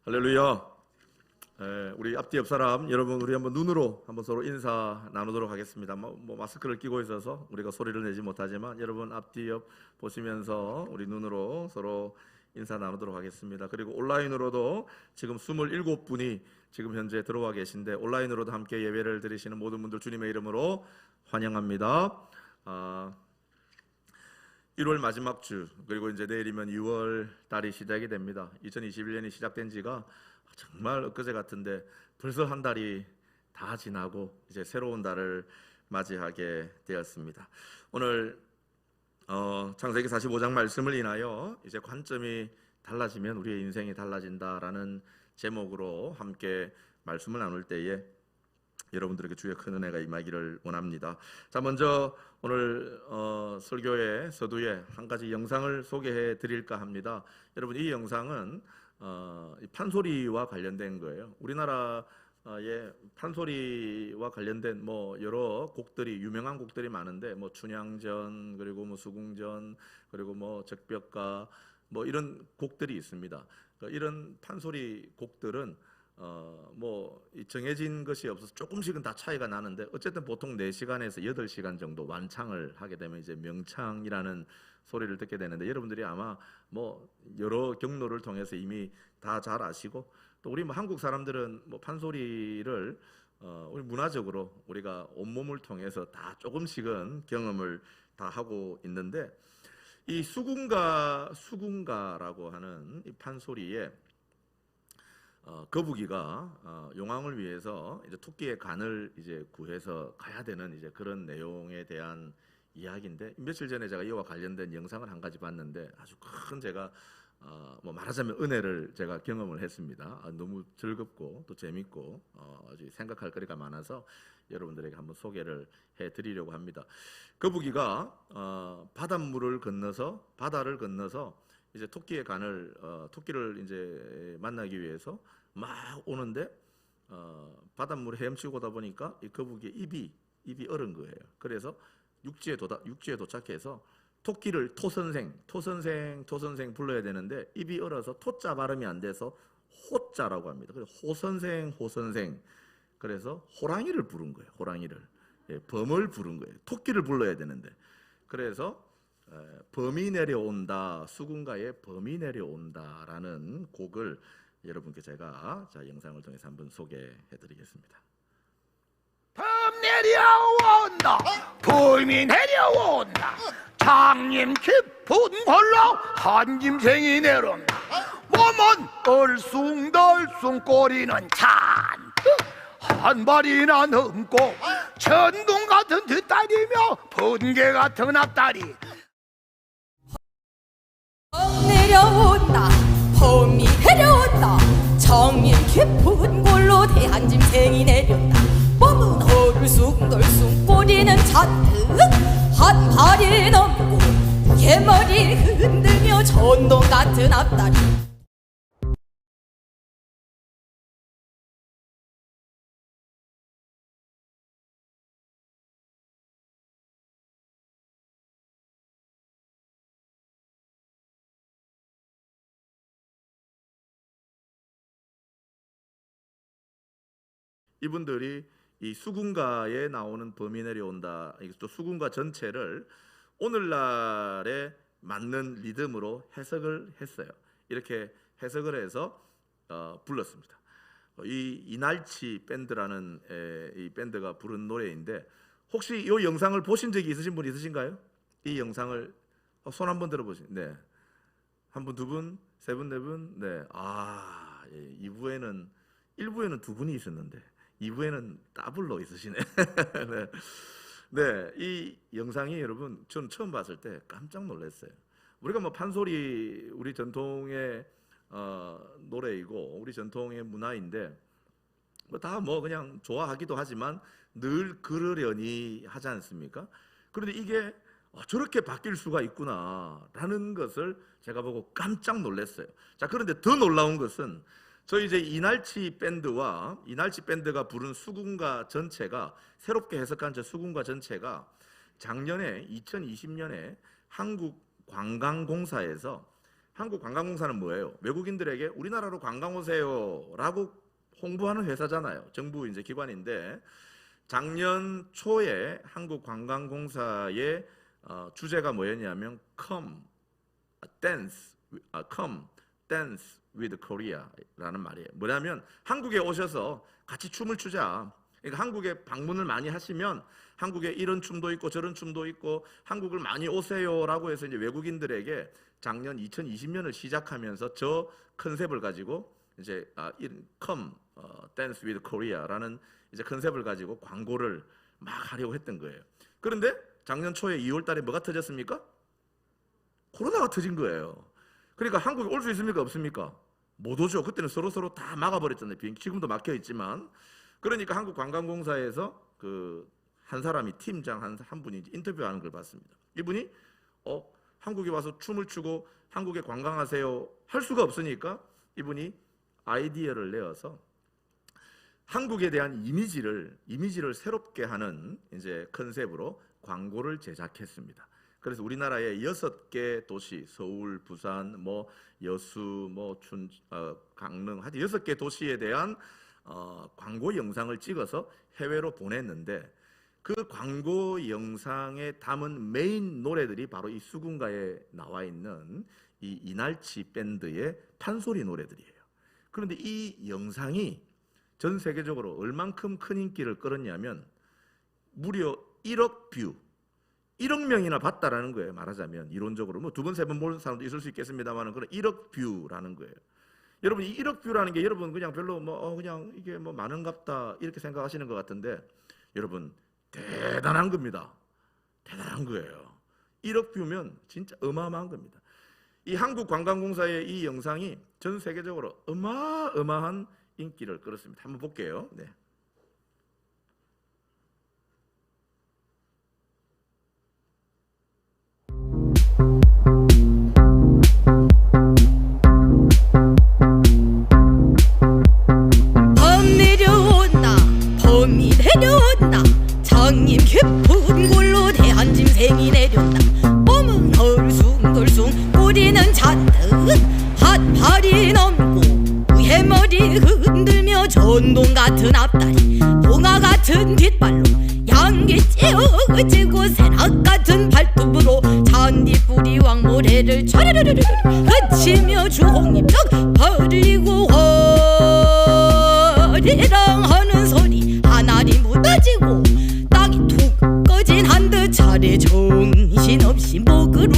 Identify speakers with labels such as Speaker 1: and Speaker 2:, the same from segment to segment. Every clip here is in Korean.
Speaker 1: 할렐루야. 우리 앞뒤 옆 사람 여러분, 우리 한번 눈으로 한번 서로 인사 나누도록 하겠습니다. 마스크를 끼고 있어서 우리가 소리를 내지 못하지만 여러분 앞뒤 옆 보시면서 우리 눈으로 서로 인사 나누도록 하겠습니다. 그리고 온라인으로도 지금 27분이 지금 현재 들어와 계신데 온라인으로도 함께 예배를 드리시는 모든 분들 주님의 이름으로 환영합니다. 1월 마지막 주, 그리고 이제 내일이면 6월 달이 시작이 됩니다. 2021년이 시작된 지가 정말 엊그제 같은데 벌써 한 달이 다 지나고 이제 새로운 달을 맞이하게 되었습니다. 오늘 창세기 45장 말씀을 인하여 이제 관점이 달라지면 우리의 인생이 달라진다라는 제목으로 함께 말씀을 나눌 때에 여러분들에게 주의 큰 은혜가 임하기를 원합니다. 자, 먼저 오늘 설교의 서두에 한 가지 영상을 소개해 드릴까 합니다. 여러분, 이 영상은 판소리와 관련된 거예요. 우리나라의 판소리와 관련된 여러 곡들이, 유명한 곡들이 많은데 춘향전, 그리고 수궁전, 그리고 적벽가 이런 곡들이 있습니다. 이런 판소리 곡들은 정해진 것이 없어서 조금씩은 다 차이가 나는데 어쨌든 보통 4시간에서 8시간 정도 완창을 하게 되면 이제 명창이라는 소리를 듣게 되는데, 여러분들이 아마 여러 경로를 통해서 이미 다 잘 아시고, 또 우리 한국 사람들은 판소리를 우리 문화적으로 우리가 온몸을 통해서 다 조금씩은 경험을 다 하고 있는데, 이 수궁가라고 하는 이 판소리에 거북이가 용왕을 위해서 이제 토끼의 간을 이제 구해서 가야 되는 이제 그런 내용에 대한 이야기인데, 며칠 전에 제가 이와 관련된 영상을 한 가지 봤는데 아주 큰, 제가 말하자면 은혜를 제가 경험을 했습니다. 너무 즐겁고 또 재밌고 아주 생각할 거리가 많아서 여러분들에게 한번 소개를 해드리려고 합니다. 거북이가 바닷물을 건너서, 바다를 건너서 이제 토끼의 간을, 토끼를 이제 만나기 위해서 막 오는데 바닷물에 헤엄치고 오다 보니까 이 거북이의 입이 얼은 거예요. 그래서 육지에 도착해서 토끼를 토선생 불러야 되는데 입이 얼어서 토자 발음이 안 돼서 호자라고 합니다. 그래서 호선생. 그래서 호랑이를 부른 거예요. 범을 부른 거예요. 토끼를 불러야 되는데. 그래서 범이 내려온다, 수궁가의 범이 내려온다라는 곡을 여러분께 제가 영상을 통해서 한번 소개해 드리겠습니다.
Speaker 2: 범 내려온다, 범이 내려온다, 장님 깊은 걸로 한 짐승이 내려온다. 몸은 얼숭덜숭, 꼬리는 잔뜩 한 발이나 넘고, 천둥 같은 뒷다리며 번개 같은 앞다리.
Speaker 3: 범 내려온다, 범이 내려온다, 정인 깊은 골로 대한 짐승이 내려온다. 몸은 얼숭덜숭, 꼬리는 잔뜩 한 발이 넘고, 개머리 흔들며 천둥 같은 앞다리.
Speaker 1: 이분들이 이 수궁가에 나오는 범이 내려온다, 또 수궁가 전체를 오늘날에 맞는 리듬으로 해석을 했어요. 이렇게 해석을 해서 불렀습니다. 이 이날치 밴드라는 이 밴드가 부른 노래인데, 혹시 이 영상을 보신 적이 있으신 분 있으신가요? 이 영상을 손 한번 들어보세요. 네, 한 분, 두 분, 세 분, 네 분. 네, 1부에는 두 분이 있었는데 2부에는 더블로 있으시네. 네, 이 영상이 여러분, 전 처음 봤을 때 깜짝 놀랐어요. 우리가 판소리, 우리 전통의 노래이고 우리 전통의 문화인데 다 그냥 좋아하기도 하지만 늘 그러려니 하지 않습니까? 그런데 이게 저렇게 바뀔 수가 있구나라는 것을 제가 보고 깜짝 놀랐어요. 자, 그런데 더 놀라운 것은 저희 이제 이날치 밴드가 부른 수궁가 전체가, 새롭게 해석한 저 수궁가 전체가 작년에 2020년에 한국관광공사에서 한국관광공사는 뭐예요? 외국인들에게 우리나라로 관광 오세요라고 홍보하는 회사잖아요. 정부 이제 기관인데 작년 초에 한국관광공사의 주제가 뭐였냐면 Come Dance with Korea라는 말이에요. 뭐냐면 한국에 오셔서 같이 춤을 추자. 그러니까 한국에 방문을 많이 하시면 한국에 이런 춤도 있고 저런 춤도 있고 한국을 많이 오세요라고 해서 이제 외국인들에게 작년 2020년을 시작하면서 저 컨셉을 가지고 이제 Come Dance with Korea라는 이제 컨셉을 가지고 광고를 막 하려고 했던 거예요. 그런데 작년 초에 2월 달에 뭐가 터졌습니까? 코로나가 터진 거예요. 그러니까 한국에 올 수 있습니까? 없습니까? 못 오죠. 그때는 서로 다 막아버렸잖아요. 비행기 지금도 막혀 있지만. 그러니까 한국관광공사에서 그 한 사람이 팀장 한 분이 인터뷰하는 걸 봤습니다. 이분이 한국에 와서 춤을 추고 한국에 관광하세요 할 수가 없으니까 이분이 아이디어를 내어서 한국에 대한 이미지를 새롭게 하는 이제 컨셉으로 광고를 제작했습니다. 그래서 우리나라의 6개 도시, 서울, 부산, 뭐 여수, 뭐 강릉, 하여튼 6개 도시에 대한 광고 영상을 찍어서 해외로 보냈는데 그 광고 영상에 담은 메인 노래들이 바로 이 수군가에 나와 있는 이 이날치 밴드의 판소리 노래들이에요. 그런데 이 영상이 전 세계적으로 얼만큼 큰 인기를 끌었냐면 무려 1억 뷰, 1억 명이나 봤다라는 거예요. 말하자면 이론적으로 뭐 2번, 3번 보는 사람도 있을 수 있겠습니다만 그런 1억 뷰라는 거예요. 여러분 이 1억 뷰라는 게 여러분 그냥 별로 그냥 이게 뭐 많은갑다 이렇게 생각하시는 것 같은데 여러분 대단한 겁니다. 대단한 거예요. 1억 뷰면 진짜 어마어마한 겁니다. 이 한국관광공사의 이 영상이 전 세계적으로 어마어마한 인기를 끌었습니다. 한번 볼게요. 네.
Speaker 3: 봄 내려온다 봄이 내려온다 장님 깊은 골로 대한 짐승이 내려온다 봄은 덜숭덜숭 꼬리는 잔뜩 핫팔이 넘고 해머리 흔들며 전동 같은 앞다리 봉화 같은 뒷발로 양기 찌어지고 새낙 같은 발톱으로 잔디뿌리 왕모래를 촤르르르르 그치며 주홍잎떡 벌리고 허리랑 하는 소리 하나리 무너지고 땅이 툭 꺼진 한듯 차례 정신없이 목으로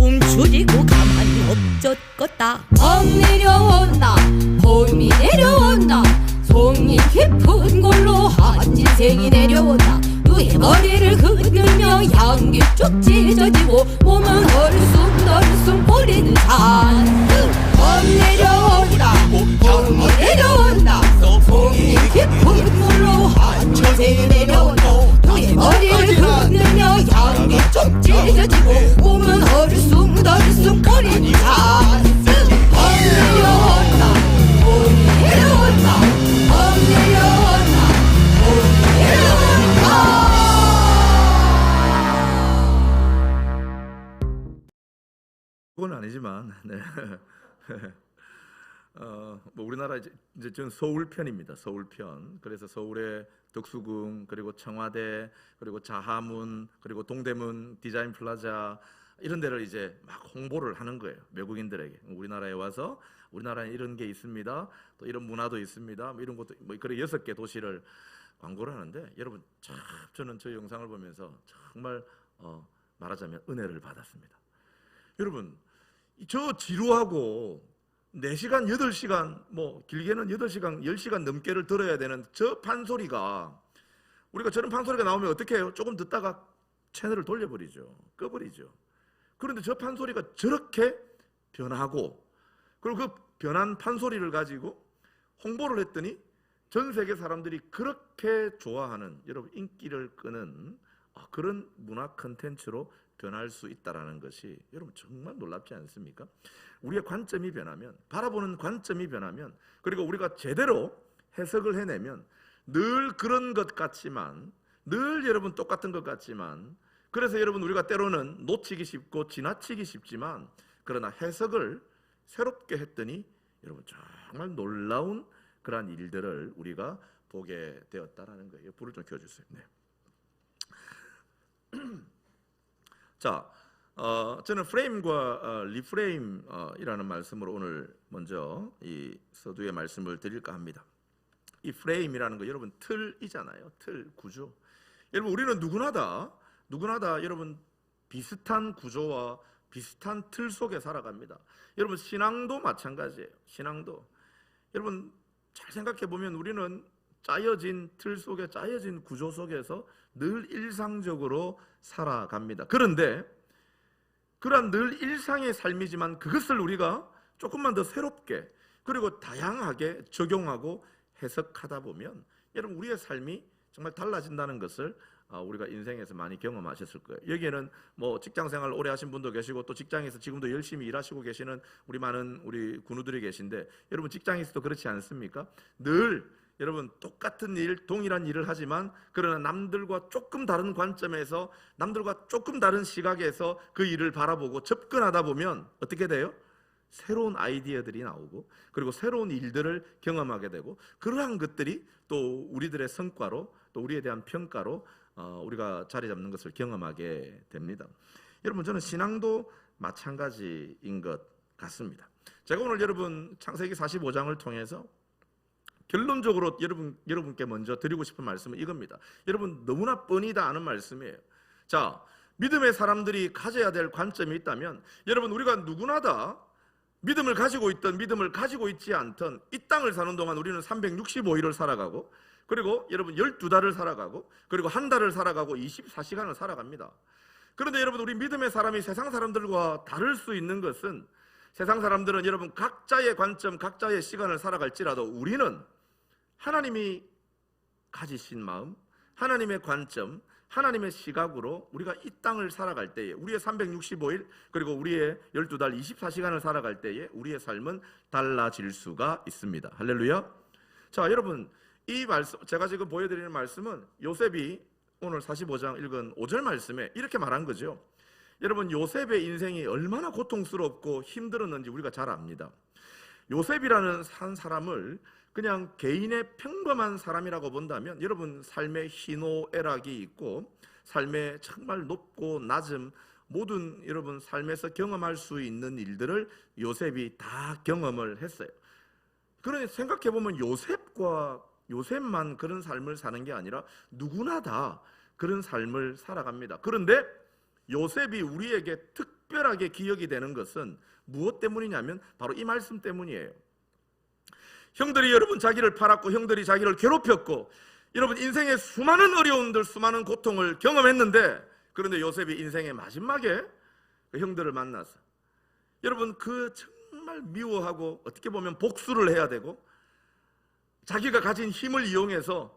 Speaker 3: 움츠리고 가만히 엎젖겄다 봄 내려온다 봄이 내려온다 송이 깊은 골로 한 진생이 내려온다 누의 머리를 흔들며 양기 쭉 찢어지고 몸은 헐숭덜숭 꼬리는 잔뜩 봄 내려온다 봄이 내려온다 송이 깊은 골로 한 진생이 내려온다 누의 머리를 흔들며 양기 쭉 찢어지고 몸은 헐숭덜숭 꼬리는 잔뜩 봄 내려온다 봄이 내려온다 봄 내려온다 봄이 내려온다
Speaker 1: 그건 아니지만 네. 뭐 우리나라 이제 전 서울 편입니다. 서울 편. 그래서 서울의 덕수궁 그리고 청와대 그리고 자하문 그리고 동대문 디자인 플라자 이런 데를 이제 막 홍보를 하는 거예요. 외국인들에게 우리나라에 와서 우리나라에 이런 게 있습니다. 또 이런 문화도 있습니다. 뭐 이런 것도 뭐 그런 6개 도시를 광고를 하는데 여러분 참 저는 저 영상을 보면서 정말 말하자면 은혜를 받았습니다. 여러분 저 지루하고 4시간, 8시간 뭐 길게는 8시간, 10시간 넘게를 들어야 되는 저 판소리가 우리가 저런 판소리가 나오면 어떻게 해요? 조금 듣다가 채널을 돌려버리죠. 꺼버리죠. 그런데 저 판소리가 저렇게 변하고 그리고 그 변한 판소리를 가지고 홍보를 했더니 전 세계 사람들이 그렇게 좋아하는 여러분 인기를 끄는 그런 문화 콘텐츠로 변할 수 있다는 것이 여러분 정말 놀랍지 않습니까? 우리의 관점이 변하면 바라보는 관점이 변하면 그리고 우리가 제대로 해석을 해내면 늘 그런 것 같지만 늘 여러분 똑같은 것 같지만 그래서 여러분 우리가 때로는 놓치기 쉽고 지나치기 쉽지만 그러나 해석을 새롭게 했더니 여러분 정말 놀라운 그러한 일들을 우리가 보게 되었다라는 거예요. 불을 좀 켜주세요. 네. 자, 저는 프레임과 리프레임이라는 말씀으로 오늘 먼저 이 서두의 말씀을 드릴까 합니다. 이 프레임이라는 거 여러분 틀이잖아요. 틀, 구조. 여러분 우리는 누구나 다 여러분 비슷한 구조와 비슷한 틀 속에 살아갑니다. 여러분 신앙도 마찬가지예요. 신앙도 여러분 잘 생각해 보면 우리는 짜여진 틀 속에 짜여진 구조 속에서 늘 일상적으로 살아갑니다. 그런데 그러한 늘 일상의 삶이지만 그것을 우리가 조금만 더 새롭게 그리고 다양하게 적용하고 해석하다 보면 여러분 우리의 삶이 정말 달라진다는 것을 우리가 인생에서 많이 경험하셨을 거예요. 여기에는 뭐 직장생활 오래 하신 분도 계시고 또 직장에서 지금도 열심히 일하시고 계시는 많은 우리 군우들이 계신데 여러분 직장에서도 그렇지 않습니까? 늘 여러분 똑같은 일, 동일한 일을 하지만 그러나 남들과 조금 다른 관점에서 남들과 조금 다른 시각에서 그 일을 바라보고 접근하다 보면 어떻게 돼요? 새로운 아이디어들이 나오고 그리고 새로운 일들을 경험하게 되고 그러한 것들이 또 우리들의 성과로 또 우리에 대한 평가로 우리가 자리 잡는 것을 경험하게 됩니다. 여러분 저는 신앙도 마찬가지인 것 같습니다. 제가 오늘 여러분 창세기 45장을 통해서 결론적으로 여러분께 먼저 드리고 싶은 말씀은 이겁니다. 여러분 너무나 뻔히 다 아는 말씀이에요. 자, 믿음의 사람들이 가져야 될 관점이 있다면 여러분 우리가 누구나 다 믿음을 가지고 있든 믿음을 가지고 있지 않든 이 땅을 사는 동안 우리는 365일을 살아가고 그리고 여러분 12달을 살아가고 그리고 한 달을 살아가고 24시간을 살아갑니다. 그런데 여러분 우리 믿음의 사람이 세상 사람들과 다를 수 있는 것은 세상 사람들은 여러분 각자의 관점 각자의 시간을 살아갈지라도 우리는 하나님이 가지신 마음 하나님의 관점 하나님의 시각으로 우리가 이 땅을 살아갈 때에 우리의 365일 그리고 우리의 12달 24시간을 살아갈 때에 우리의 삶은 달라질 수가 있습니다. 할렐루야. 자 여러분 이 말씀 제가 지금 보여드리는 말씀은 요셉이 오늘 45장 읽은 5절 말씀에 이렇게 말한 거죠. 여러분 요셉의 인생이 얼마나 고통스럽고 힘들었는지 우리가 잘 압니다. 요셉이라는 한 사람을 그냥 개인의 평범한 사람이라고 본다면 여러분 삶의 희노애락이 있고 삶의 정말 높고 낮음 모든 여러분 삶에서 경험할 수 있는 일들을 요셉이 다 경험을 했어요. 그러니 생각해보면 요셉만 그런 삶을 사는 게 아니라 누구나 다 그런 삶을 살아갑니다. 그런데 요셉이 우리에게 특별하게 기억이 되는 것은 무엇 때문이냐면 바로 이 말씀 때문이에요. 형들이 여러분 자기를 팔았고 형들이 자기를 괴롭혔고 여러분 인생의 수많은 어려움들 수많은 고통을 경험했는데 그런데 요셉이 인생의 마지막에 그 형들을 만나서 여러분 그 정말 미워하고 어떻게 보면 복수를 해야 되고 자기가 가진 힘을 이용해서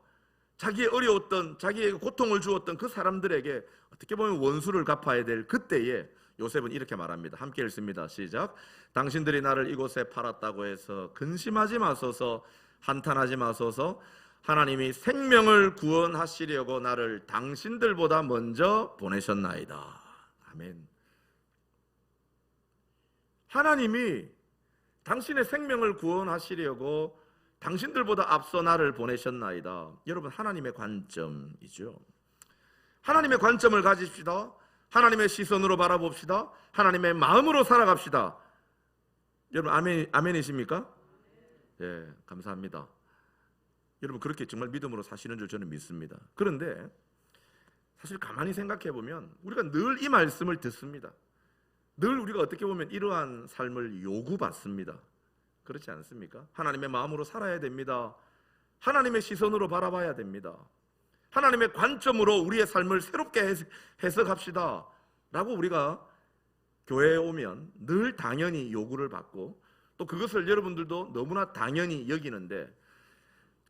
Speaker 1: 자기의 어려웠던 자기에게 고통을 주었던 그 사람들에게 어떻게 보면 원수를 갚아야 될 그때에 요셉은 이렇게 말합니다. 함께 읽습니다. 시작. 당신들이 나를 이곳에 팔았다고 해서 근심하지 마소서 한탄하지 마소서 하나님이 생명을 구원하시려고 나를 당신들보다 먼저 보내셨나이다. 아멘. 하나님이 당신의 생명을 구원하시려고 당신들보다 앞서 나를 보내셨나이다. 여러분 하나님의 관점이죠. 하나님의 관점을 가집시다. 하나님의 시선으로 바라봅시다. 하나님의 마음으로 살아갑시다. 여러분 아멘이십니까? 예, 감사합니다. 여러분 그렇게 정말 믿음으로 사시는 줄 저는 믿습니다. 그런데 사실 가만히 생각해 보면 우리가 늘 이 말씀을 듣습니다. 늘 우리가 어떻게 보면 이러한 삶을 요구받습니다. 그렇지 않습니까? 하나님의 마음으로 살아야 됩니다. 하나님의 시선으로 바라봐야 됩니다. 하나님의 관점으로 우리의 삶을 새롭게 해석합시다 라고 우리가 교회에 오면 늘 당연히 요구를 받고 또 그것을 여러분들도 너무나 당연히 여기는데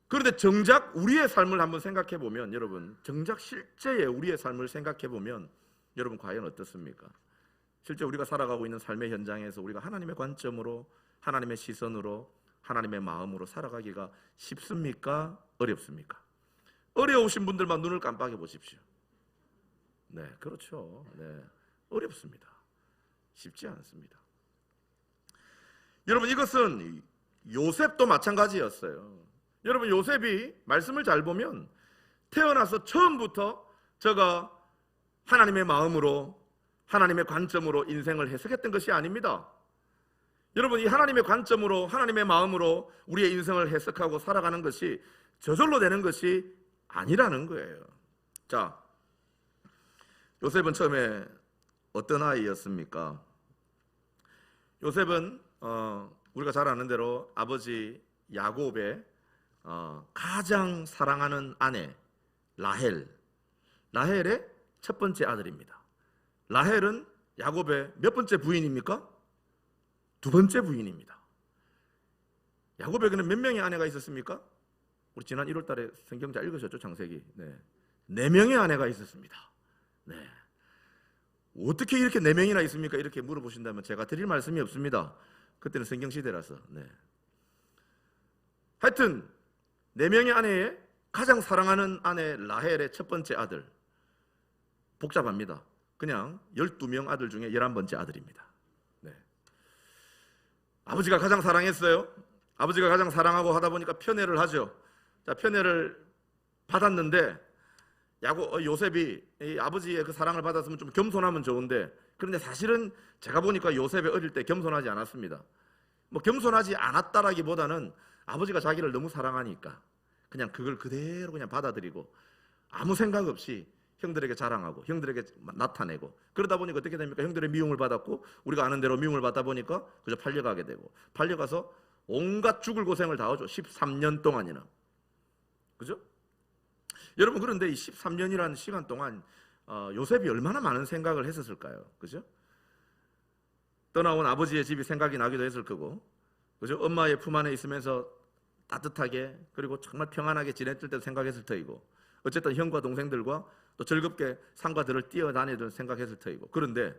Speaker 1: 그런데 정작 우리의 삶을 한번 생각해 보면 여러분 정작 실제의 우리의 삶을 생각해 보면 여러분 과연 어떻습니까? 실제 우리가 살아가고 있는 삶의 현장에서 우리가 하나님의 관점으로 하나님의 시선으로 하나님의 마음으로 살아가기가 쉽습니까? 어렵습니까? 어려우신 분들만 눈을 깜빡여 보십시오. 네, 그렇죠. 네, 어렵습니다. 쉽지 않습니다. 여러분 이것은 요셉도 마찬가지였어요. 여러분 요셉이 말씀을 잘 보면 태어나서 처음부터 저가 하나님의 마음으로 하나님의 관점으로 인생을 해석했던 것이 아닙니다. 여러분 이 하나님의 관점으로 하나님의 마음으로 우리의 인생을 해석하고 살아가는 것이 저절로 되는 것이 아니라는 거예요. 자, 요셉은 처음에 어떤 아이였습니까? 요셉은 우리가 잘 아는 대로 아버지 야곱의 가장 사랑하는 아내 라헬의 첫 번째 아들입니다. 라헬은 야곱의 몇 번째 부인입니까? 두 번째 부인입니다. 야곱에게는 몇 명의 아내가 있었습니까? 우리 지난 1월 달에 성경 잘 읽으셨죠? 창세기. 네 명의 아내가 있었습니다. 네. 어떻게 이렇게 4명이나 있습니까? 이렇게 물어보신다면 제가 드릴 말씀이 없습니다. 그때는 성경 시대라서. 네. 하여튼 4명의 아내의 가장 사랑하는 아내 라헬의 첫 번째 아들, 복잡합니다. 그냥 12명 아들 중에 11번째 아들입니다. 네. 아버지가 가장 사랑했어요. 아버지가 가장 사랑하고 하다 보니까 편애를 하죠. 자, 편애를 받았는데 요셉이 이 아버지의 그 사랑을 받았으면 좀 겸손하면 좋은데, 그런데 사실은 제가 보니까 요셉이 어릴 때 겸손하지 않았습니다. 뭐 겸손하지 않았다라기보다는 아버지가 자기를 너무 사랑하니까 그냥 그걸 그대로 그냥 받아들이고 아무 생각 없이 형들에게 자랑하고 형들에게 나타내고, 그러다 보니까 어떻게 됩니까? 형들의 미움을 받았고, 우리가 아는 대로 미움을 받다 보니까 그저 팔려가게 되고, 팔려가서 온갖 죽을 고생을 다 하죠. 13년 동안이나. 그죠? 여러분, 그런데 이 13년이라는 시간 동안 요셉이 얼마나 많은 생각을 했었을까요? 그죠? 떠나온 아버지의 집이 생각이 나기도 했을 거고, 그죠? 엄마의 품 안에 있으면서 따뜻하게 그리고 정말 평안하게 지냈을 때도 생각했을 터이고, 어쨌든 형과 동생들과 또 즐겁게 산과 들을 뛰어다니던 생각했을 터이고, 그런데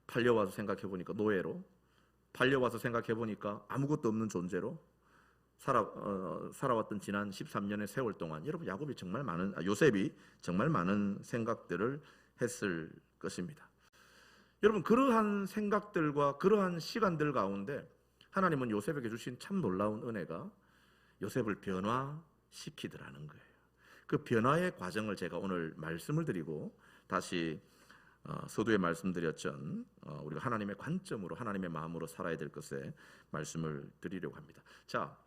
Speaker 1: 팔려와서 생각해보니까 노예로, 팔려와서 생각해보니까 아무것도 없는 존재로 살아왔던 지난 13년의 세월 동안 여러분 요셉이 정말 많은 생각들을 했을 것입니다. 여러분, 그러한 생각들과 그러한 시간들 가운데 하나님은 요셉에게 주신 참 놀라운 은혜가 요셉을 변화시키더라는 거예요. 그 변화의 과정을 제가 오늘 말씀을 드리고 다시 서두에 말씀드렸죠. 우리가 하나님의 관점으로 하나님의 마음으로 살아야 될 것에 말씀을 드리려고 합니다. 자,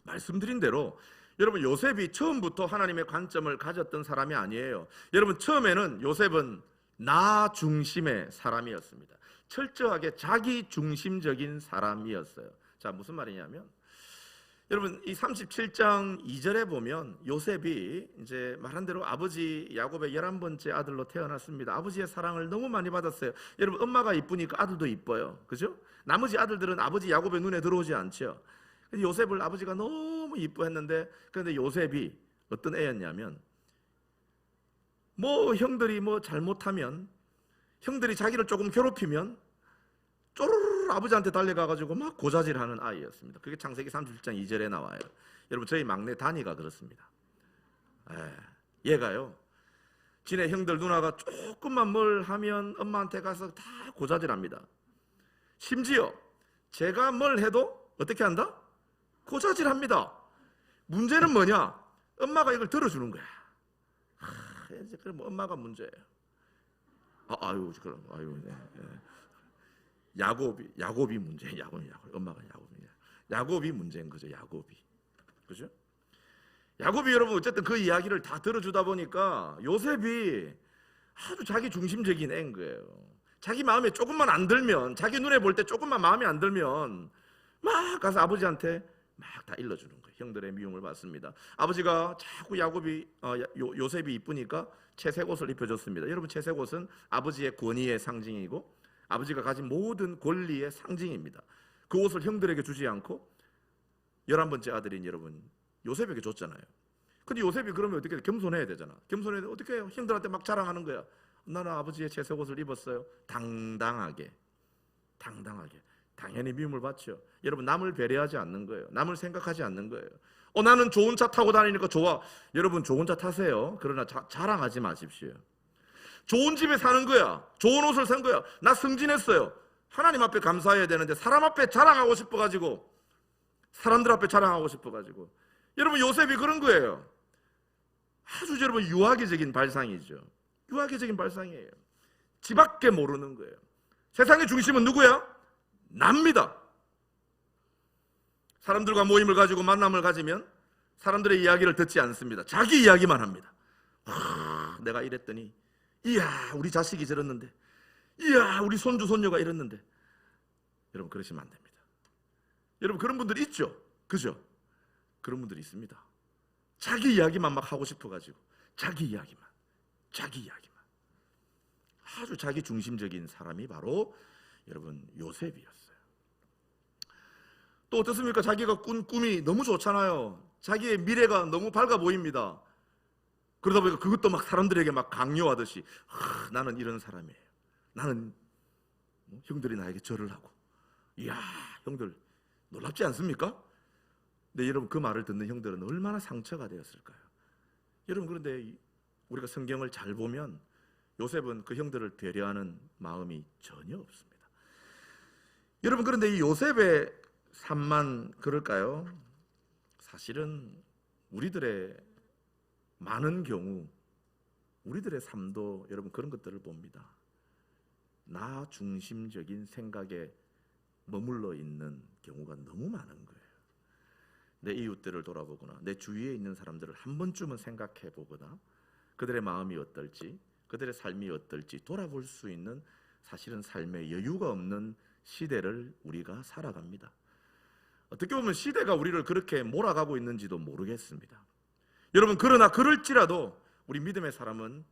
Speaker 1: 말씀드린 대로 여러분 요셉이 처음부터 하나님의 관점을 가졌던 사람이 아니에요. 여러분, 처음에는 요셉은 나 중심의 사람이었습니다. 철저하게 자기 중심적인 사람이었어요. 자, 무슨 말이냐면 여러분 이 37장 2절에 보면 요셉이 이제 말한 대로 아버지 야곱의 11번째 아들로 태어났습니다. 아버지의 사랑을 너무 많이 받았어요. 여러분, 엄마가 이쁘니까 아들도 이뻐요. 그죠? 나머지 아들들은 아버지 야곱의 눈에 들어오지 않죠. 요셉을 아버지가 너무 이뻐했는데, 그런데 요셉이 어떤 애였냐면 형들이 잘못하면, 형들이 자기를 조금 괴롭히면 쪼르르 아버지한테 달려가가지고 막 고자질하는 아이였습니다. 그게 창세기 37장 2절에 나와요. 여러분, 저희 막내 다니가 그렇습니다. 얘가요, 지네 형들 누나가 조금만 뭘 하면 엄마한테 가서 다 고자질합니다. 심지어 제가 뭘 해도 어떻게 한다? 고자질합니다. 문제는 뭐냐? 엄마가 이걸 들어주는 거야. 이제 그럼 엄마가 문제예요. 야곱이 문제예요. 엄마가 야곱이 문제인 거죠. 그죠? 야곱이 여러분 어쨌든 그 이야기를 다 들어주다 보니까 요셉이 아주 자기 중심적인 애인 거예요. 자기 마음에 조금만 안 들면, 자기 눈에 볼 때 조금만 마음에 안 들면 막 가서 아버지한테 막 다 일러주는 거예요. 형들의 미움을 받습니다. 아버지가 자꾸 요셉이 이쁘니까 채색 옷을 입혀줬습니다. 여러분, 채색 옷은 아버지의 권위의 상징이고 아버지가 가진 모든 권리의 상징입니다. 그 옷을 형들에게 주지 않고 11번째 아들인 여러분 요셉에게 줬잖아요. 근데 요셉이 그러면 어떻게 겸손해야 되잖아. 겸손해야 돼. 어떻게 해요? 형들한테 막 자랑하는 거야. 나는 아버지의 채색 옷을 입었어요. 당당하게. 당연히 미움을 받죠. 여러분, 남을 배려하지 않는 거예요. 남을 생각하지 않는 거예요. 나는 좋은 차 타고 다니니까 좋아. 여러분, 좋은 차 타세요. 그러나 자랑하지 마십시오. 좋은 집에 사는 거야. 좋은 옷을 산 거야. 나 승진했어요. 하나님 앞에 감사해야 되는데 사람 앞에 자랑하고 싶어가지고, 사람들 앞에 자랑하고 싶어가지고. 여러분, 요셉이 그런 거예요. 아주 여러분 유아기적인 발상이죠. 유아기적인 발상이에요. 지밖에 모르는 거예요. 세상의 중심은 누구야? 납니다. 사람들과 모임을 가지고 만남을 가지면 사람들의 이야기를 듣지 않습니다. 자기 이야기만 합니다. 내가 이랬더니, 이야 우리 자식이 저랬는데, 이야 우리 손주 손녀가 이랬는데. 여러분, 그러시면 안 됩니다. 여러분, 그런 분들 있죠? 그죠? 그런 분들이 있습니다. 자기 이야기만 막 하고 싶어가지고, 자기 이야기만. 아주 자기 중심적인 사람이 바로 여러분 요셉이었어요. 또 어떻습니까? 자기가 꾼 꿈이 너무 좋잖아요. 자기의 미래가 너무 밝아 보입니다. 그러다 보니까 그것도 막 사람들에게 막 강요하듯이, 나는 이런 사람이에요. 나는 형들이 나에게 절을 하고. 이야 형들 놀랍지 않습니까? 근데 여러분, 그 말을 듣는 형들은 얼마나 상처가 되었을까요? 여러분, 그런데 우리가 성경을 잘 보면 요셉은 그 형들을 배려하는 마음이 전혀 없습니다. 여러분, 그런데 이 요셉의 삶만 그럴까요? 사실은 우리들의 많은 경우, 우리들의 삶도 여러분 그런 것들을 봅니다. 나 중심적인 생각에 머물러 있는 경우가 너무 많은 거예요. 내 이웃들을 돌아보거나 내 주위에 있는 사람들을 한 번쯤은 생각해 보거나 그들의 마음이 어떨지, 그들의 삶이 어떨지 돌아볼 수 있는, 사실은 삶의 여유가 없는 시대를 우리가 살아갑니다. 어떻게 보면 시대가 우리를 그렇게 몰아가고 있는지도 모르겠습니다. 여러분, 그러나 그럴지라도 우리 믿음의 사람은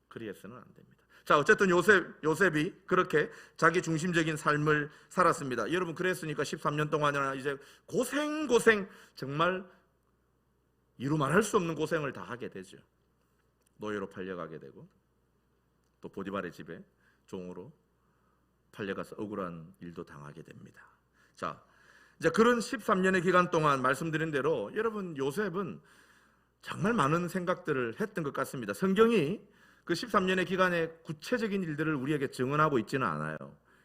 Speaker 1: 그리해서는 안 됩니다. 자, 어쨌든 요셉이 그렇게 자기 중심적인 삶을 살았습니다. 여러분, 그랬으니까 13년 동안이나 이제 고생 정말 이루 말할 수 없는 고생을 다 하게 되죠. 노예로 팔려가게 되고, 또 보디발의 집에 종으로 팔려가서 억울한 일도 당하게 됩니다. 자, 이제 그런 13년의 기간 동안 말씀드린 대로 여러분, 요셉은 정말 많은 생각들을 했던 것 같습니다. 성경이 그 13년의 기간의 구체적인 일들을 우리에게 증언하고 있지는 않아요.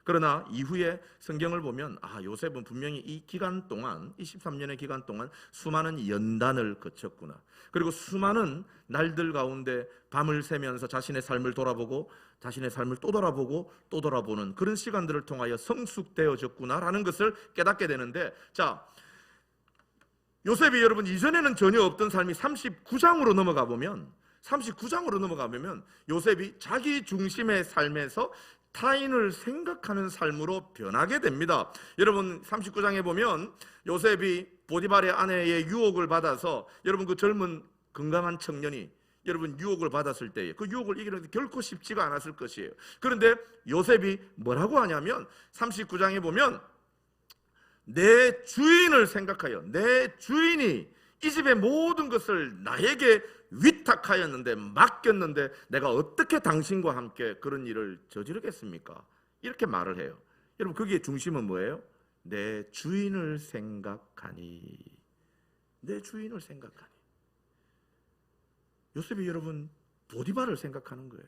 Speaker 1: 그러나 이후에 성경을 보면, 요셉은 분명히 이 기간 동안, 이 13년의 기간 동안 수많은 연단을 거쳤구나. 그리고 수많은 날들 가운데 밤을 새면서 자신의 삶을 돌아보고, 자신의 삶을 또 돌아보고 또 돌아보는 그런 시간들을 통하여 성숙되어졌구나라는 것을 깨닫게 되는데, 자, 요셉이 여러분 이전에는 전혀 없던 삶이 39장으로 넘어가 보면 요셉이 자기 중심의 삶에서 타인을 생각하는 삶으로 변하게 됩니다. 여러분, 39장에 보면 요셉이 보디발의 아내의 유혹을 받아서, 여러분 그 젊은 건강한 청년이 여러분 유혹을 받았을 때 그 유혹을 이기는 데 결코 쉽지가 않았을 것이에요. 그런데 요셉이 뭐라고 하냐면 39장에 보면, 내 주인을 생각하여, 내 주인이 이 집의 모든 것을 나에게 위탁하였는데, 맡겼는데 내가 어떻게 당신과 함께 그런 일을 저지르겠습니까? 이렇게 말을 해요. 여러분, 거기에 중심은 뭐예요? 내 주인을 생각하니. 내 주인을 생각하니. 요셉이 여러분 보디발을 생각하는 거예요.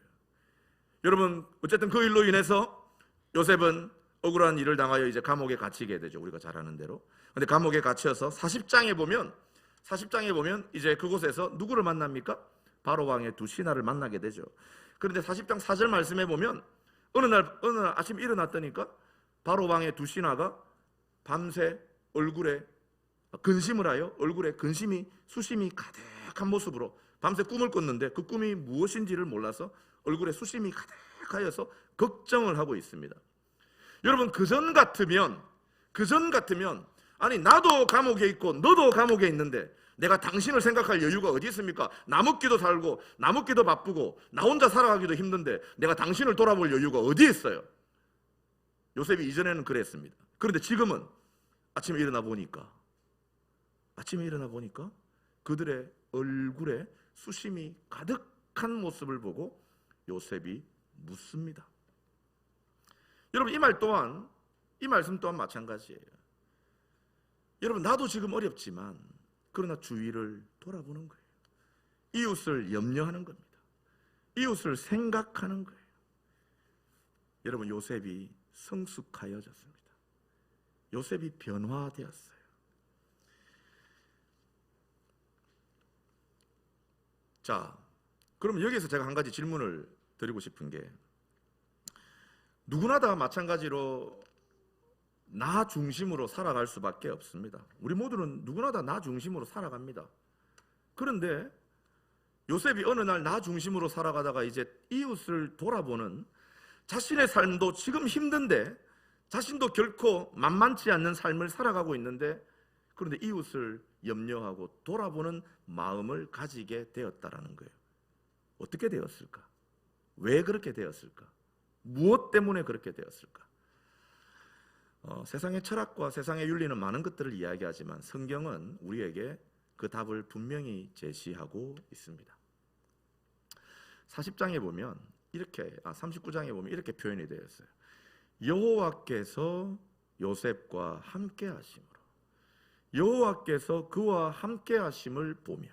Speaker 1: 여러분, 어쨌든 그 일로 인해서 요셉은 억울한 일을 당하여 이제 감옥에 갇히게 되죠. 우리가 잘 아는 대로. 근데 감옥에 갇혀서 40장에 보면 이제 그곳에서 누구를 만납니까? 바로 왕의 두 신하를 만나게 되죠. 그런데 40장 4절 말씀에 보면 어느 날 아침 일어났더니까 바로 왕의 두 신하가 밤새 얼굴에 근심을 하여, 얼굴에 근심이 수심이 가득한 모습으로 밤새 꿈을 꿨는데, 그 꿈이 무엇인지를 몰라서 얼굴에 수심이 가득하여서 걱정을 하고 있습니다. 여러분, 그전 같으면 아니, 나도 감옥에 있고 너도 감옥에 있는데 내가 당신을 생각할 여유가 어디 있습니까? 나무끼도 살고 나무끼도 바쁘고 나 혼자 살아가기도 힘든데 내가 당신을 돌아볼 여유가 어디 있어요? 요셉이 이전에는 그랬습니다. 그런데 지금은 아침에 일어나 보니까 그들의 얼굴에 수심이 가득한 모습을 보고 요셉이 묻습니다. 여러분, 이 말씀 또한 마찬가지예요. 여러분, 나도 지금 어렵지만 그러나 주위를 돌아보는 거예요. 이웃을 염려하는 겁니다. 이웃을 생각하는 거예요. 여러분, 요셉이 성숙하여졌습니다. 요셉이 변화되었어요. 자, 그럼 여기에서 제가 한 가지 질문을 드리고 싶은 게, 누구나 다 마찬가지로 나 중심으로 살아갈 수밖에 없습니다. 우리 모두는 누구나 다 나 중심으로 살아갑니다. 그런데 요셉이 어느 날 나 중심으로 살아가다가 이제 이웃을 돌아보는, 자신의 삶도 지금 힘든데 자신도 결코 만만치 않는 삶을 살아가고 있는데, 그런데 이웃을 염려하고 돌아보는 마음을 가지게 되었다라는 거예요. 어떻게 되었을까? 왜 그렇게 되었을까? 무엇 때문에 그렇게 되었을까? 세상의 철학과 세상의 윤리는 많은 것들을 이야기하지만 성경은 우리에게 그 답을 분명히 제시하고 있습니다. 40장에 보면 이렇게, 39장에 보면 이렇게 표현이 되어 있어요. 여호와께서 요셉과 함께 하심으로, 여호와께서 그와 함께 하심을 보며,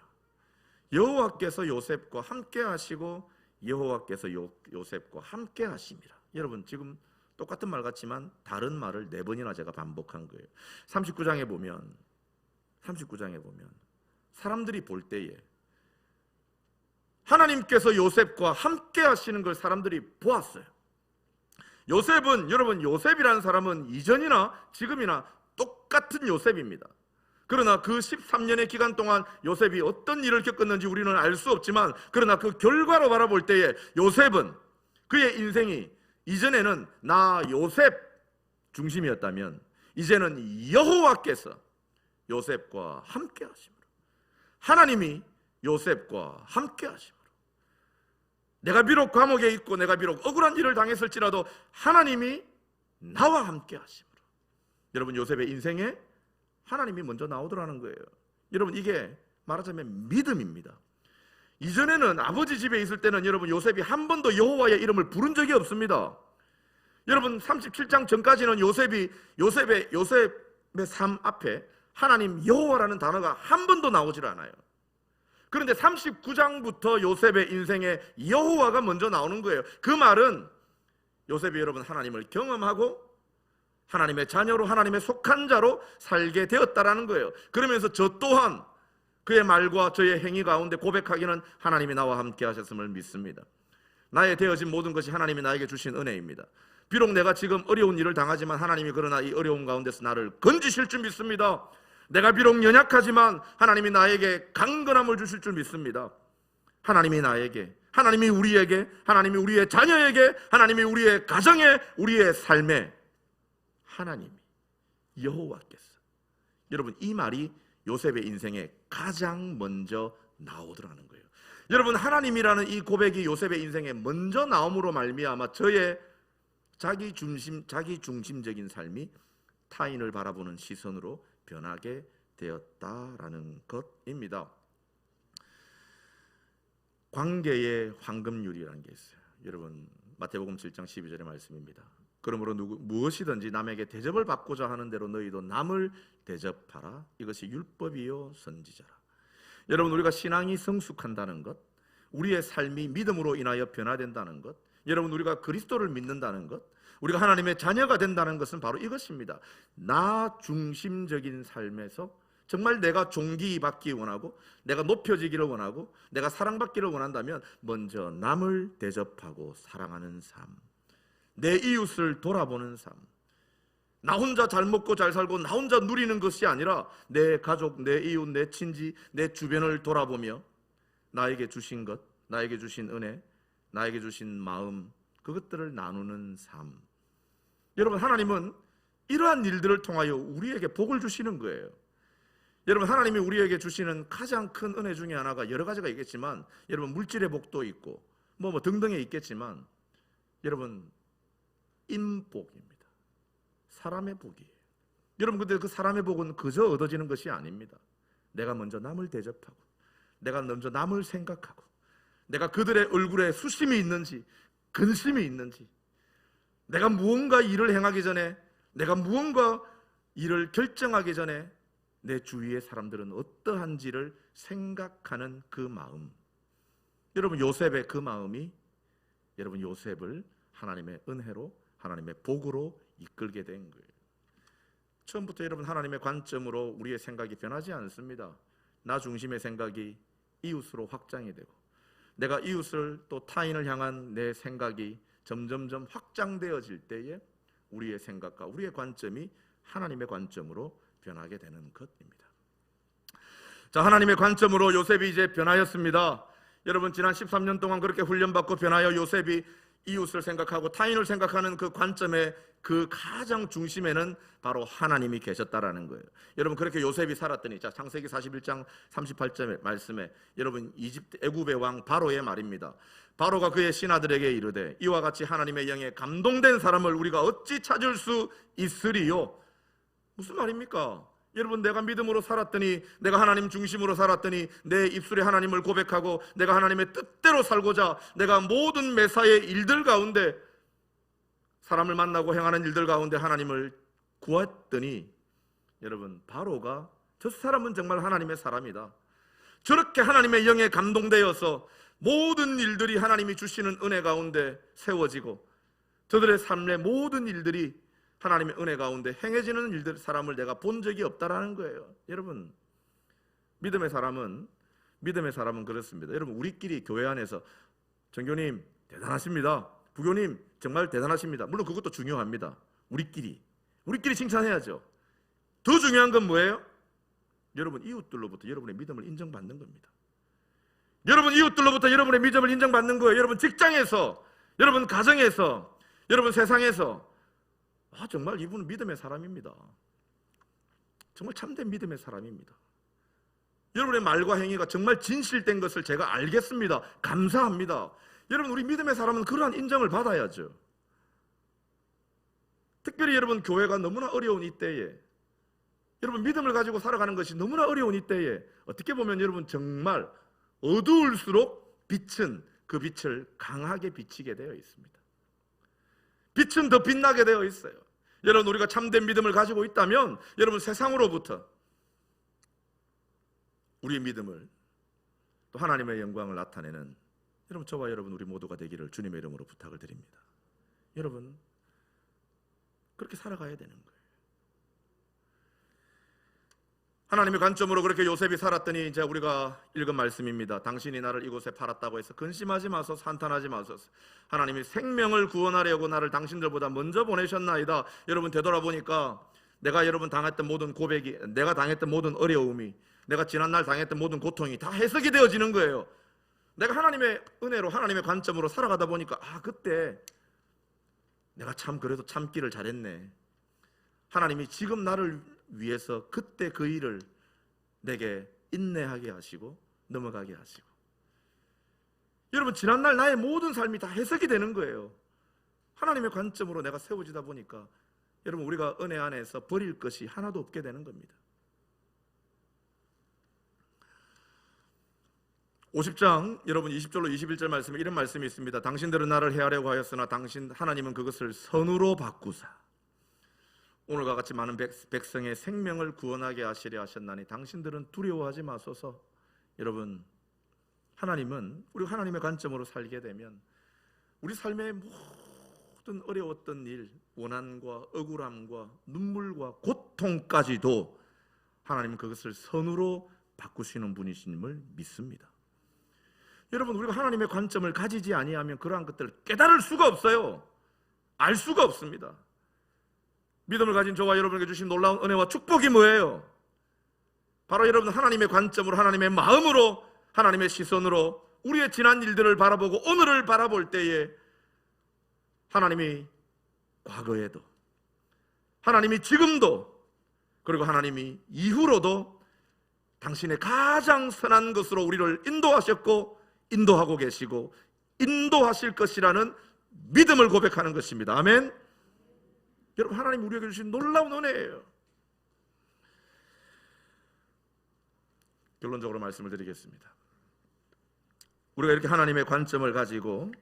Speaker 1: 여호와께서 요셉과 함께 하시고 여호와께서 요셉과 함께 하심이라. 여러분, 지금 똑같은 말 같지만 다른 말을 4번이나 제가 반복한 거예요. 39장에 보면 사람들이 볼 때에 하나님께서 요셉과 함께 하시는 걸 사람들이 보았어요. 요셉은, 여러분, 요셉이라는 사람은 이전이나 지금이나 똑같은 요셉입니다. 그러나 그 13년의 기간 동안 요셉이 어떤 일을 겪었는지 우리는 알 수 없지만, 그러나 그 결과로 바라볼 때에 요셉은, 그의 인생이 이전에는 나 요셉 중심이었다면 이제는 여호와께서 요셉과 함께 하심으로, 하나님이 요셉과 함께 하심으로, 내가 비록 감옥에 있고 내가 비록 억울한 일을 당했을지라도 하나님이 나와 함께 하심으로. 여러분, 요셉의 인생에 하나님이 먼저 나오더라는 거예요. 여러분, 이게 말하자면 믿음입니다. 이전에는 아버지 집에 있을 때는 여러분, 요셉이 한 번도 여호와의 이름을 부른 적이 없습니다. 여러분, 37장 전까지는 요셉의 삶 앞에 하나님 여호와라는 단어가 한 번도 나오질 않아요. 그런데 39장부터 요셉의 인생에 여호와가 먼저 나오는 거예요. 그 말은 요셉이 여러분 하나님을 경험하고 하나님의 자녀로, 하나님의 속한 자로 살게 되었다라는 거예요. 그러면서 저 또한 그의 말과 저의 행위 가운데 고백하기는 하나님이 나와 함께 하셨음을 믿습니다. 나의 되어진 모든 것이 하나님이 나에게 주신 은혜입니다. 비록 내가 지금 어려운 일을 당하지만 하나님이 그러나 이 어려움 가운데서 나를 건지실 줄 믿습니다. 내가 비록 연약하지만 하나님이 나에게 강건함을 주실 줄 믿습니다. 하나님이 나에게, 하나님이 우리에게, 하나님이 우리의 자녀에게, 하나님이 우리의 가정에, 우리의 삶에, 하나님이, 여호와께서. 여러분, 이 말이 요셉의 인생에 가장 먼저 나오더라는 거예요. 여러분, 하나님이라는 이 고백이 요셉의 인생에 먼저 나옴으로 말미암아 저의 자기 중심적인 삶이 타인을 바라보는 시선으로 변하게 되었다라는 것입니다. 관계의 황금률이라는 게 있어요. 여러분, 마태복음 7장 12절의 말씀입니다. 그러므로 무엇이든지 남에게 대접을 받고자 하는 대로 너희도 남을 대접하라. 이것이 율법이요 선지자라. 여러분, 우리가 신앙이 성숙한다는 것, 우리의 삶이 믿음으로 인하여 변화된다는 것, 여러분, 우리가 그리스도를 믿는다는 것, 우리가 하나님의 자녀가 된다는 것은 바로 이것입니다. 나 중심적인 삶에서 정말 내가 존귀받기 원하고, 내가 높여지기를 원하고, 내가 사랑받기를 원한다면 먼저 남을 대접하고 사랑하는 삶, 내 이웃을 돌아보는 삶, 나 혼자 잘 먹고 잘 살고 나 혼자 누리는 것이 아니라 내 가족, 내 이웃, 내 친지, 내 주변을 돌아보며 나에게 주신 것, 나에게 주신 은혜, 나에게 주신 마음, 그것들을 나누는 삶. 여러분, 하나님은 이러한 일들을 통하여 우리에게 복을 주시는 거예요. 여러분, 하나님이 우리에게 주시는 가장 큰 은혜 중에 하나가 여러 가지가 있겠지만, 여러분, 물질의 복도 있고 뭐 등등에 있겠지만, 여러분, 인복입니다. 사람의 복이에요. 여러분, 근데 그 사람의 복은 그저 얻어지는 것이 아닙니다. 내가 먼저 남을 대접하고, 내가 먼저 남을 생각하고, 내가 그들의 얼굴에 수심이 있는지 근심이 있는지, 내가 무언가 일을 행하기 전에, 내가 무언가 일을 결정하기 전에 내 주위의 사람들은 어떠한지를 생각하는 그 마음. 여러분, 요셉의 그 마음이 여러분 요셉을 하나님의 은혜로 하나님의 복으로 이끌게 된 거예요. 처음부터 여러분 하나님의 관점으로 우리의 생각이 변하지 않습니다. 나 중심의 생각이 이웃으로 확장이 되고 내가 이웃을 또 타인을 향한 내 생각이 점점점 확장되어질 때에 우리의 생각과 우리의 관점이 하나님의 관점으로 변하게 되는 것입니다. 자, 하나님의 관점으로 요셉이 이제 변하였습니다. 여러분 지난 13년 동안 그렇게 훈련받고 변하여 요셉이 이웃을 생각하고 타인을 생각하는 그 관점의 그 가장 중심에는 바로 하나님이 계셨다라는 거예요. 여러분 그렇게 요셉이 살았더니 자, 창세기 41장 38절의 말씀에 여러분 애굽의 왕 바로의 말입니다. 바로가 그의 신하들에게 이르되 이와 같이 하나님의 영에 감동된 사람을 우리가 어찌 찾을 수 있으리요? 무슨 말입니까? 여러분 내가 믿음으로 살았더니 내가 하나님 중심으로 살았더니 내 입술에 하나님을 고백하고 내가 하나님의 뜻대로 살고자 내가 모든 매사의 일들 가운데 사람을 만나고 행하는 일들 가운데 하나님을 구했더니 여러분 바로가 저 사람은 정말 하나님의 사람이다. 저렇게 하나님의 영에 감동되어서 모든 일들이 하나님이 주시는 은혜 가운데 세워지고 저들의 삶의 모든 일들이 하나님의 은혜 가운데 행해지는 일들 사람을 내가 본 적이 없다라는 거예요. 여러분 믿음의 사람은 그렇습니다. 여러분 우리끼리 교회 안에서 정교님 대단하십니다. 부교님 정말 대단하십니다. 물론 그것도 중요합니다. 우리끼리 칭찬해야죠. 더 중요한 건 뭐예요? 여러분 이웃들로부터 여러분의 믿음을 인정받는 겁니다. 여러분 이웃들로부터 여러분의 믿음을 인정받는 거예요. 여러분 직장에서, 여러분 가정에서, 여러분 세상에서 정말 이분은 믿음의 사람입니다. 정말 참된 믿음의 사람입니다. 여러분의 말과 행위가 정말 진실된 것을 제가 알겠습니다. 감사합니다. 여러분 우리 믿음의 사람은 그러한 인정을 받아야죠. 특별히 여러분 교회가 너무나 어려운 이때에 여러분 믿음을 가지고 살아가는 것이 너무나 어려운 이때에 어떻게 보면 여러분 정말 어두울수록 빛은 그 빛을 강하게 비치게 되어 있습니다. 빛은 더 빛나게 되어 있어요. 여러분 우리가 참된 믿음을 가지고 있다면 여러분 세상으로부터 우리의 믿음을 또 하나님의 영광을 나타내는 여러분 저와 여러분 우리 모두가 되기를 주님의 이름으로 부탁을 드립니다. 여러분 그렇게 살아가야 되는 거예요. 하나님의 관점으로 그렇게 요셉이 살았더니 이제 우리가 읽은 말씀입니다. 당신이 나를 이곳에 팔았다고 해서 근심하지 마소서, 한탄하지 마소서. 하나님이 생명을 구원하려고 나를 당신들보다 먼저 보내셨나이다. 여러분 되돌아보니까 내가 여러분 당했던 모든 고백이, 내가 당했던 모든 어려움이, 내가 지난날 당했던 모든 고통이 다 해석이 되어지는 거예요. 내가 하나님의 은혜로 하나님의 관점으로 살아가다 보니까 그때 내가 참 그래도 참기를 잘했네. 하나님이 지금 나를 위해서 그때 그 일을 내게 인내하게 하시고 넘어가게 하시고 여러분 지난날 나의 모든 삶이 다 해석이 되는 거예요. 하나님의 관점으로 내가 세워지다 보니까 여러분 우리가 은혜 안에서 버릴 것이 하나도 없게 되는 겁니다. 50장 여러분 20절로 21절 말씀에 이런 말씀이 있습니다. 당신들은 나를 해하려고 하였으나 하나님은 그것을 선으로 바꾸사 오늘과 같이 많은 백성의 생명을 구원하게 하시려 하셨나니 당신들은 두려워하지 마소서. 여러분 하나님은 우리가 하나님의 관점으로 살게 되면 우리 삶의 모든 어려웠던 일, 원한과 억울함과 눈물과 고통까지도 하나님은 그것을 선으로 바꾸시는 분이심을 믿습니다. 여러분 우리가 하나님의 관점을 가지지 아니하면 그러한 것들을 깨달을 수가 없어요. 알 수가 없습니다. 믿음을 가진 저와 여러분에게 주신 놀라운 은혜와 축복이 뭐예요? 바로 여러분 하나님의 관점으로 하나님의 마음으로 하나님의 시선으로 우리의 지난 일들을 바라보고 오늘을 바라볼 때에 하나님이 과거에도 하나님이 지금도 그리고 하나님이 이후로도 당신의 가장 선한 것으로 우리를 인도하셨고 인도하고 계시고 인도하실 것이라는 믿음을 고백하는 것입니다. 아멘. 여러분 하나님 우리에게 주신 놀라운 은혜예요. 결론적으로 말씀을 드리겠습니다. 우리가 이렇게 하나님의 관점을 가지고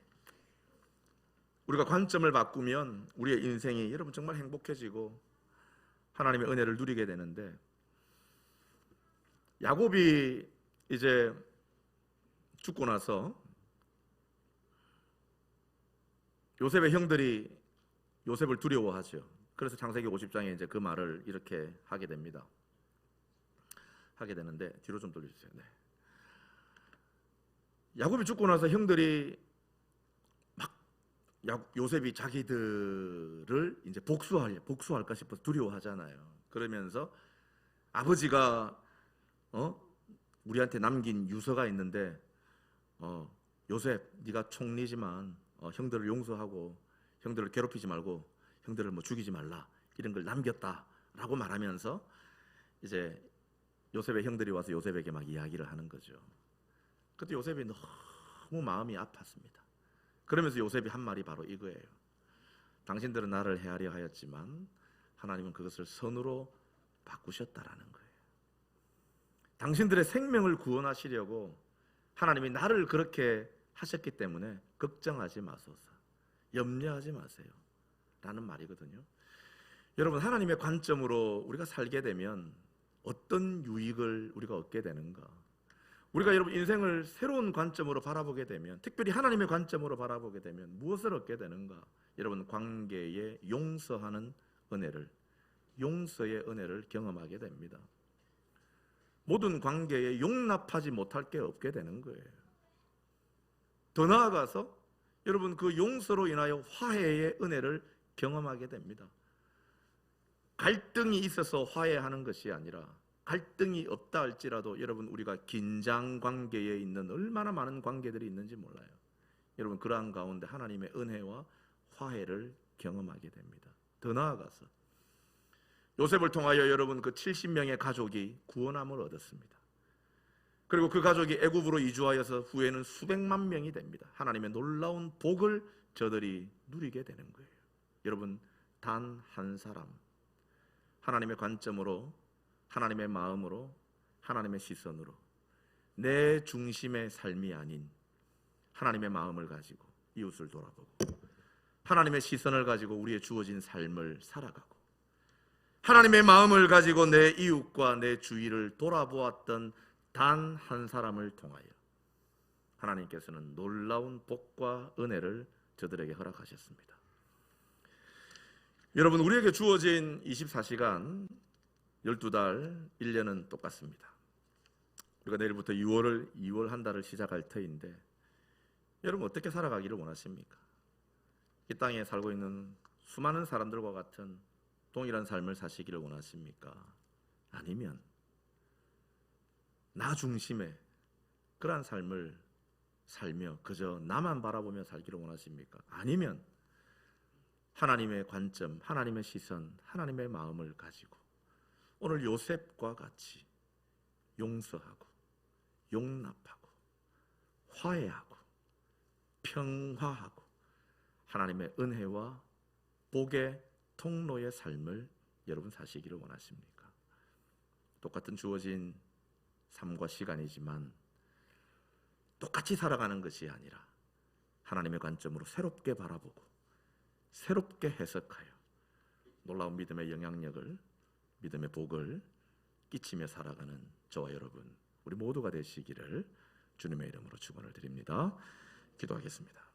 Speaker 1: 우리가 관점을 바꾸면 우리의 인생이 여러분 정말 행복해지고 하나님의 은혜를 누리게 되는데 야곱이 이제 죽고 나서 요셉의 형들이 요셉을 두려워하죠. 그래서 창세기 50장에 이제 그 말을 이렇게 하게 됩니다. 하게 되는데 뒤로 좀 돌려주세요. 네. 야곱이 죽고 나서 형들이 막 요셉이 자기들을 이제 복수할까 싶어서 두려워하잖아요. 그러면서 아버지가 우리한테 남긴 유서가 있는데 요셉 네가 총리지만 형들을 용서하고 형들을 괴롭히지 말고 형들을 뭐 죽이지 말라 이런 걸 남겼다라고 말하면서 이제 요셉의 형들이 와서 요셉에게 막 이야기를 하는 거죠. 그때 요셉이 너무 마음이 아팠습니다. 그러면서 요셉이 한 말이 바로 이거예요. 당신들은 나를 해하려 하였지만 하나님은 그것을 선으로 바꾸셨다라는 거예요. 당신들의 생명을 구원하시려고 하나님이 나를 그렇게 하셨기 때문에 걱정하지 마소서, 염려하지 마세요 라는 말이거든요. 여러분, 하나님의 관점으로 우리가 살게 되면 어떤 유익을 우리가 얻게 되는가? 우리가 여러분 인생을 새로운 관점으로 바라보게 되면, 특별히 하나님의 관점으로 바라보게 되면 무엇을 얻게 되는가? 여러분, 관계에 용서하는 은혜를, 용서의 은혜를 경험하게 됩니다. 모든 관계에 용납하지 못할 게 없게 되는 거예요. 더 나아가서 여러분 그 용서로 인하여 화해의 은혜를 경험하게 됩니다. 갈등이 있어서 화해하는 것이 아니라, 갈등이 없다 할지라도 여러분 우리가 긴장 관계에 있는 얼마나 많은 관계들이 있는지 몰라요. 여러분 그러한 가운데 하나님의 은혜와 화해를 경험하게 됩니다. 더 나아가서 요셉을 통하여 여러분 그 70명의 가족이 구원함을 얻었습니다. 그리고 그 가족이 애굽으로 이주하여서 후에는 수백만 명이 됩니다. 하나님의 놀라운 복을 저들이 누리게 되는 거예요. 여러분, 단 한 사람, 하나님의 관점으로, 하나님의 마음으로, 하나님의 시선으로 내 중심의 삶이 아닌 하나님의 마음을 가지고 이웃을 돌아보고 하나님의 시선을 가지고 우리의 주어진 삶을 살아가고 하나님의 마음을 가지고 내 이웃과 내 주위를 돌아보았던 단 한 사람을 통하여 하나님께서는 놀라운 복과 은혜를 저들에게 허락하셨습니다. 여러분, 우리에게 주어진 24시간 12달 1년은 똑같습니다. 우리가 내일부터 2월 한 달을 시작할 터인데 여러분 어떻게 살아가기를 원하십니까? 이 땅에 살고 있는 수많은 사람들과 같은 동일한 삶을 사시기를 원하십니까? 아니면 나 중심의 그러한 삶을 살며 그저 나만 바라보며 살기를 원하십니까? 아니면 하나님의 관점, 하나님의 시선, 하나님의 마음을 가지고 오늘 요셉과 같이 용서하고 용납하고 화해하고 평화하고 하나님의 은혜와 복의 통로의 삶을 여러분 사시기를 원하십니까? 똑같은 주어진 삶과 시간이지만 똑같이 살아가는 것이 아니라 하나님의 관점으로 새롭게 바라보고 새롭게 해석하여 놀라운 믿음의 영향력을, 믿음의 복을 끼치며 살아가는 저와 여러분 우리 모두가 되시기를 주님의 이름으로 축원을 드립니다. 기도하겠습니다.